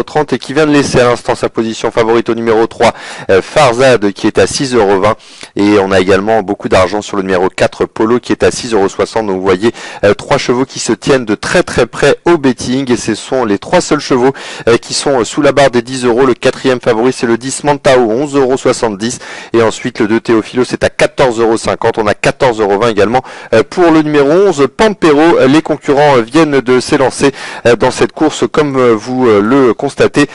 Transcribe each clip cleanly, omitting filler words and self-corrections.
6,30€ et qui vient de laisser à l'instant sa position favorite au numéro 3, Farzad, qui est à 6,20€. Et on a également beaucoup d'argent sur le numéro 4, Polo, qui est à 6,60€. Donc vous voyez, 3 chevaux qui se tiennent de très très près au betting, et ce sont les 3 seuls chevaux qui sont sous la barre des 10€. Le 4e favori, c'est le 10 Mantao, 11,70€. Et ensuite le 2 Théophilo, c'est à 14,50€. On a 14,20€ également pour le numéro 11 Pampero. Les concurrents viennent de s'élancer dans cette course, comme vous le constatez,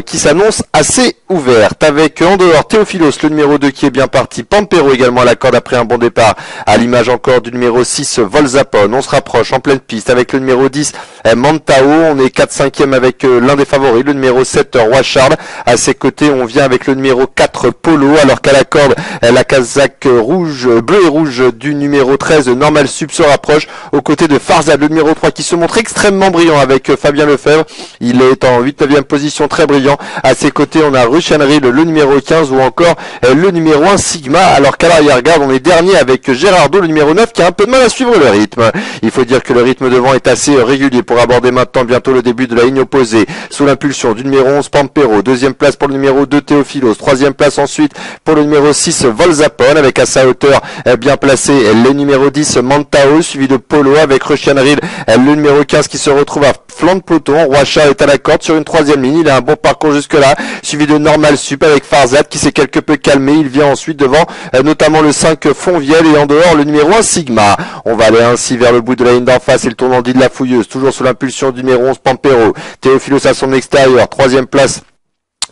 qui s'annonce assez ouverte, avec en dehors Théophilos, le numéro 2 qui est bien parti, Pampero également à la corde après un bon départ, à l'image encore du numéro 6 Volzapon. On se rapproche en pleine piste avec le numéro 10 Mantao. On est 4/5e avec l'un des favoris, le numéro 7 Roi Charles. À ses côtés, on vient avec le numéro 4 Polo, alors qu'à la corde, la casaque rouge, bleu et rouge du numéro 13 Normal Sub se rapproche aux côtés de Farzad, le numéro 3 qui se montre extrêmement brillant avec Fabien Lefebvre. Il est en 8-9e position, très brillant. À ses côtés, on a Ruchanril, le numéro 15, ou encore le numéro 1 Sigma, alors qu'à l'arrière-garde, on est dernier avec Gérardo, le numéro 9, qui a un peu de mal à suivre le rythme. Il faut dire que le rythme devant est assez régulier pour aborder maintenant bientôt le début de la ligne opposée, sous l'impulsion du numéro 11 Pampero. 2e place pour le numéro 2 Théophilos. 3e place ensuite pour le numéro 6 Volzapon, avec à sa hauteur bien placé le numéro 10 Mantao, suivi de Polo avec Ruchanril, le numéro 15 qui se retrouve à flanc de peloton. Roi Charles est à la corde sur une 3e ligne. Il a un bon parcours jusque-là, suivi de Normal Sup avec Farzad qui s'est quelque peu calmé. Il vient ensuite devant notamment le 5 Fonvielle, et en dehors le numéro 1 Sigma. On va aller ainsi vers le bout de la ligne d'en face et le tournant dit de la Fouilleuse, toujours sous l'impulsion du numéro 11 Pampero. Théophilos à son extérieur, 3e place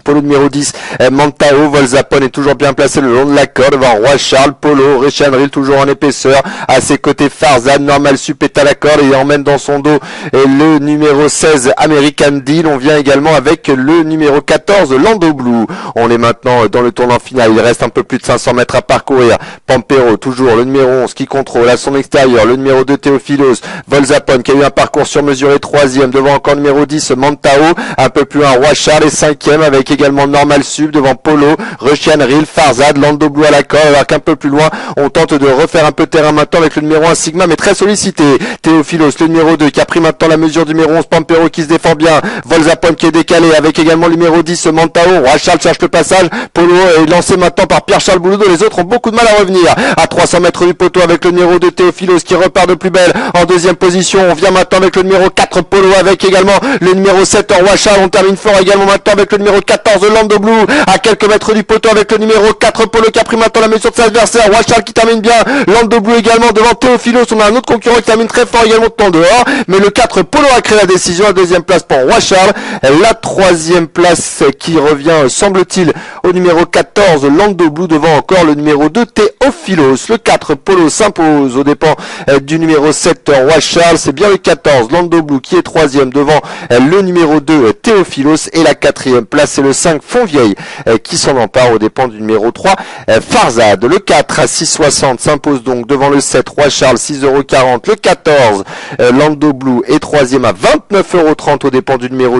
pour le numéro 10, Mantao. Volzapon est toujours bien placé le long de la corde devant Roi Charles. Polo, Ruchanril toujours en épaisseur. À ses côtés, Farzad, Normal Sup est à la corde et emmène dans son dos le numéro 16, American Deal. On vient également avec le numéro 14, Lando Blue. On est maintenant dans le tournant final. Il reste un peu plus de 500 mètres à parcourir. Pampero, toujours le numéro 11 qui contrôle à son extérieur. Le numéro 2, Théophilos. Volzapon qui a eu un parcours surmesuré, 3e. Devant encore le numéro 10, Mantao. Un peu plus loin, Roi Charles est 5e avec également Normal Sub devant Polo, Ruchanril, Farzad, Lando Blue à la corde, alors qu'un peu plus loin, on tente de refaire un peu de terrain maintenant avec le numéro 1 Sigma, mais très sollicité. Théophilos, le numéro 2, qui a pris maintenant la mesure du numéro 11 Pampero qui se défend bien. Volzapon qui est décalé avec également le numéro 10 Mantao. Roi Charles cherche le passage. Polo est lancé maintenant par Pierre-Charles Bouloudot. Les autres ont beaucoup de mal à revenir. À 300 mètres du poteau avec le numéro 2 Théophilos qui repart de plus belle en 2e position. On vient maintenant avec le numéro 4 Polo avec également le numéro 7 Roi Charles. On termine fort également maintenant avec le numéro 14 Lando Blue à quelques mètres du poteau avec le numéro 4 Polo qui a pris maintenant la mesure de ses adversaires. Roi Charles qui termine bien. Lando Blue également devant Théophilos. On a un autre concurrent qui termine très fort également de temps dehors. Mais le 4 Polo a créé la décision. La 2e place pour Roi Charles. La 3e place qui revient, semble-t-il, au numéro 14 Lando Blue devant encore le numéro 2 Théophilos. Le 4 Polo s'impose aux dépens du numéro 7 Roi Charles. C'est bien le 14 Lando Blue qui est 3e devant le numéro 2 Théophilos. Et la 4e place, c'est le 5 Fontvieille qui s'en empare aux dépens du numéro 3 Farzad. Le 4 à 6,60 s'impose donc devant le 7 Roi Charles, 6,40€. Le 14 Lando Blue est 3e à 29,30€ aux dépens du numéro